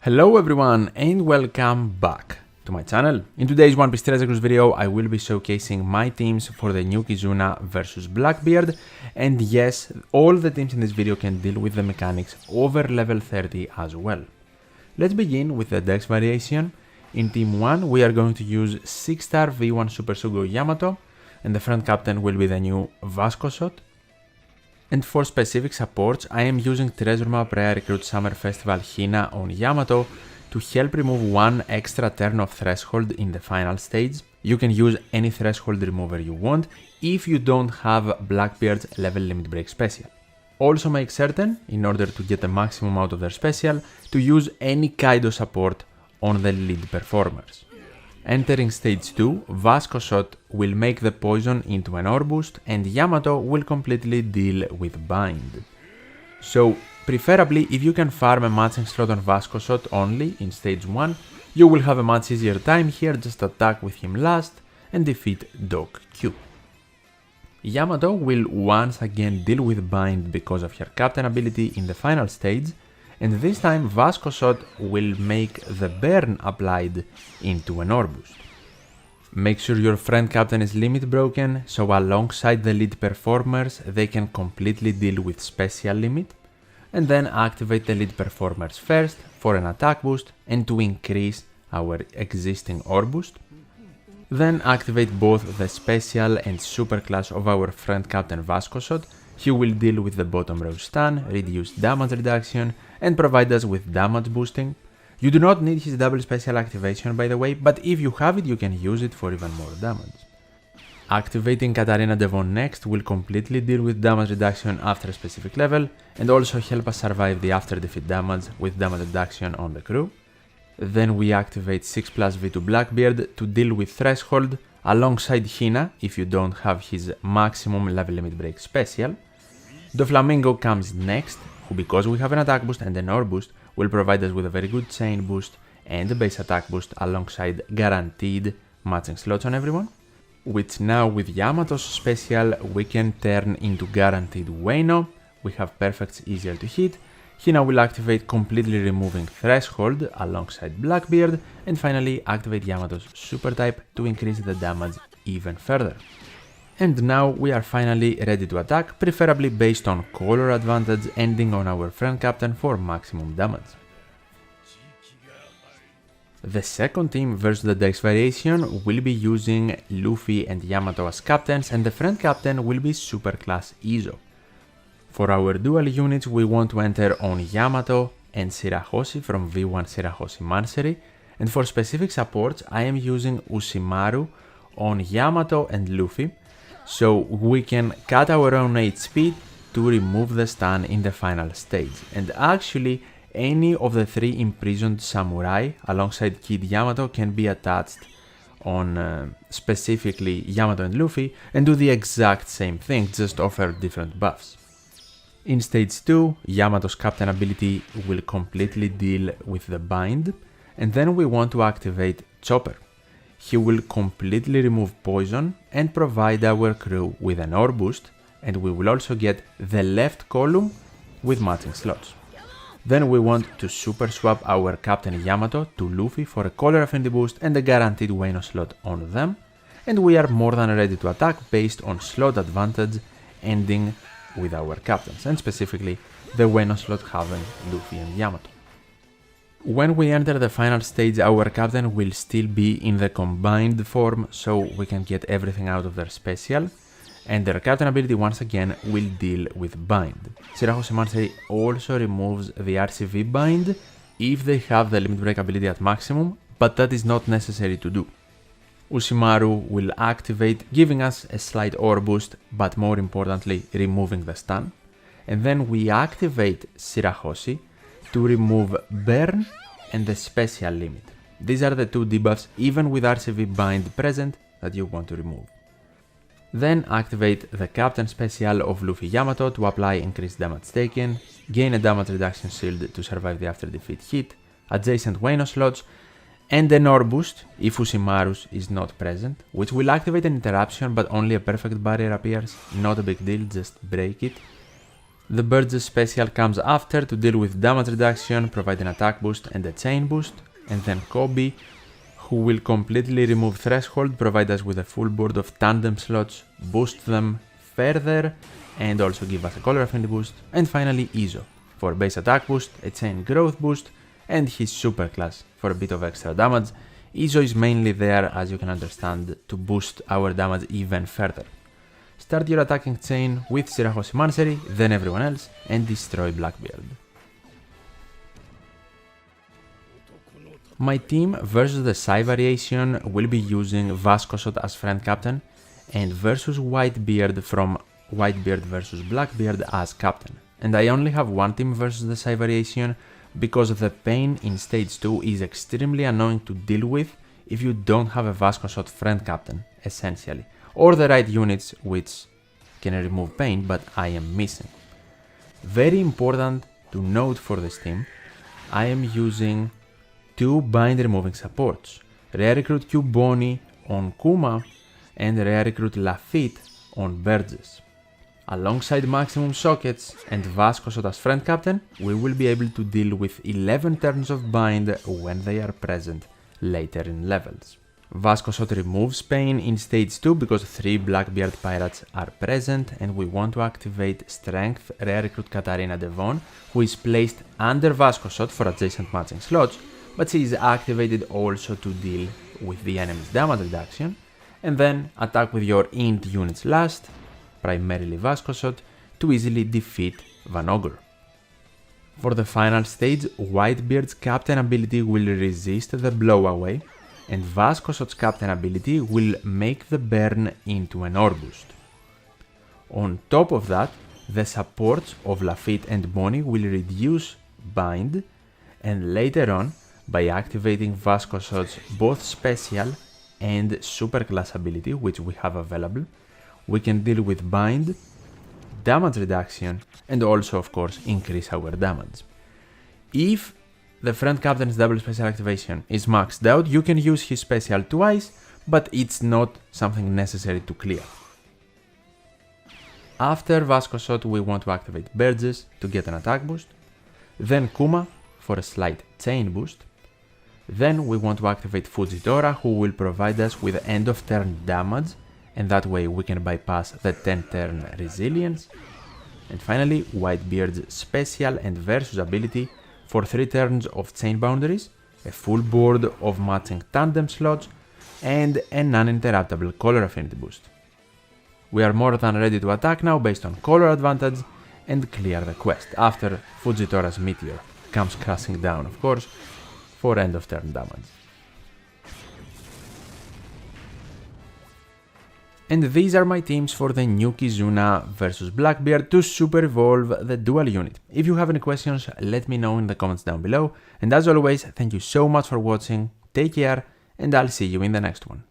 Hello everyone and welcome back to my channel. In today's One Piece Treasure Cruise video, I will be showcasing my teams for the new Kizuna versus Blackbeard. And yes, all the teams in this video can deal with the mechanics over level 30 as well. Let's begin with the Dex variation. In Team 1, we are going to use 6-star V1 Super Sugo Yamato, and the front captain will be the new Vasco shot. And for specific supports, I am using Treasure Map Rare Recruit Summer Festival Hina on Yamato to help remove one extra turn of threshold in the final stage. You can use any threshold remover you want if you don't have Blackbeard's level limit break special. Also make certain, in order to get the maximum out of their special, to use any Kaido support on the lead performers. Entering stage 2, Vasco shot will make the poison into an ore boost and Yamato will completely deal with bind. So preferably if you can farm a matching slot on Vasco shot only in stage 1, you will have a much easier time here, just attack with him last and defeat Doc Q. Yamato will once again deal with bind because of her captain ability in the final stage, and this time Vasco shot will make the burn applied into an ore boost. Make sure your friend captain is limit broken, so alongside the lead performers they can completely deal with special limit, and then activate the lead performers first for an attack boost and to increase our existing ore boost. Then activate both the special and super class of our friend captain Vasco shot. He will deal with the bottom row stun, reduce damage reduction, and provide us with damage boosting. You do not need his double special activation by the way, but if you have it you can use it for even more damage. Activating Katarina Devon next will completely deal with damage reduction after a specific level, and also help us survive the after defeat damage with damage reduction on the crew. Then we activate 6 plus V2 Blackbeard to deal with threshold, alongside Hina if you don't have his maximum level limit break special. The Flamingo comes next, who because we have an attack boost and an ore boost will provide us with a very good chain boost and a base attack boost alongside guaranteed matching slots on everyone. Which now with Yamato's special we can turn into guaranteed Wano. We have perfects easier to hit. Hina will activate completely removing threshold alongside Blackbeard, and finally activate Yamato's super type to increase the damage even further. And now we are finally ready to attack, preferably based on color advantage, ending on our friend captain for maximum damage. The second team versus the Dex variation will be using Luffy and Yamato as captains, and the friend captain will be super class Izo. For our dual units we want to enter on Yamato and Shirahoshi from V1 Shirahoshi Mansery, and for specific supports I am using Ushimaru on Yamato and Luffy, so we can cut our own HP to remove the stun in the final stage. And actually any of the 3 imprisoned samurai alongside Kid Yamato can be attached on specifically Yamato and Luffy and do the exact same thing, just offer different buffs. In stage 2, Yamato's captain ability will completely deal with the bind, and then we want to activate Chopper. He will completely remove poison and provide our crew with an ore boost, and we will also get the left column with matching slots. Then we want to super swap our captain Yamato to Luffy for a color affinity boost and a guaranteed Wano slot on them, and we are more than ready to attack based on slot advantage, ending with our captains, and specifically the Wano slot having Luffy and Yamato. When we enter the final stage, our captain will still be in the combined form, so we can get everything out of their special, and their captain ability once again will deal with bind. Shirahoshi Mansery also removes the RCV bind if they have the limit break ability at maximum, but that is not necessary to do. Ushimaru will activate, giving us a slight ore boost, but more importantly removing the stun, and then we activate Shirahoshi to remove burn and the special limit. These are the 2 debuffs even with RCV bind present that you want to remove. Then activate the captain special of Luffy Yamato to apply increased damage taken, gain a damage reduction shield to survive the after defeat hit, adjacent Wano slots, and an ore boost if Ushimaru's is not present, which will activate an interruption but only a perfect barrier appears, not a big deal, just break it. The Bird's special comes after to deal with damage reduction, provide an attack boost and a chain boost, and then Kobe, who will completely remove threshold, provide us with a full board of tandem slots, boost them further, and also give us a color affinity boost, and finally Izo, for base attack boost, a chain growth boost, and his super class for a bit of extra damage. Izo is mainly there, as you can understand, to boost our damage even further. Start your attacking chain with Shirahoshi Manseri, then everyone else, and destroy Blackbeard. My team versus the Sai variation will be using Vasco Shot as friend captain, and versus Whitebeard from Whitebeard versus Blackbeard as captain. And I only have one team versus the Sai variation because the pain in stage 2 is extremely annoying to deal with if you don't have a Vasco Shot friend captain, essentially, or the right units which can remove pain, but I am missing. Very important to note for this team, I am using two bind removing supports, Rare Recruit Q Bonnie on Kuma and Rare Recruit Lafitte on Burgess. Alongside maximum sockets and Vasco Shot as friend captain, we will be able to deal with 11 turns of bind when they are present later in levels. Vasco Shot removes pain in stage 2 because 3 Blackbeard pirates are present and we want to activate Strength Rare Recruit Katarina Devon, who is placed under Vasco Shot for adjacent matching slots, but she is activated also to deal with the enemy's damage reduction, and then attack with your int units last, primarily Vasco Shot, to easily defeat Van Ogre. For the final stage, Whitebeard's captain ability will resist the blowaway, and Vasco Shot's captain ability will make the burn into an ore boost. On top of that, the supports of Lafitte and Bonnie will reduce bind, and later on, by activating Vasco Shot's both special and super class ability, which we have available, we can deal with bind, damage reduction, and also of course increase our damage. If the friend captain's double special activation is maxed out, you can use his special twice, but it's not something necessary to clear. After Vasco Shot, we want to activate Burgess to get an attack boost, then Kuma for a slight chain boost, then we want to activate Fujitora, who will provide us with end of turn damage, and that way we can bypass the 10 turn resilience, and finally Whitebeard's special and versus ability for 3 turns of chain boundaries, a full board of matching tandem slots, and an uninterruptible color affinity boost. We are more than ready to attack now based on color advantage and clear the quest, after Fujitora's meteor comes crashing down, of course, for end of turn damage. And these are my teams for the new Kizuna versus Blackbeard to super evolve the dual unit. If you have any questions, let me know in the comments down below, and as always, thank you so much for watching, take care, and I'll see you in the next one.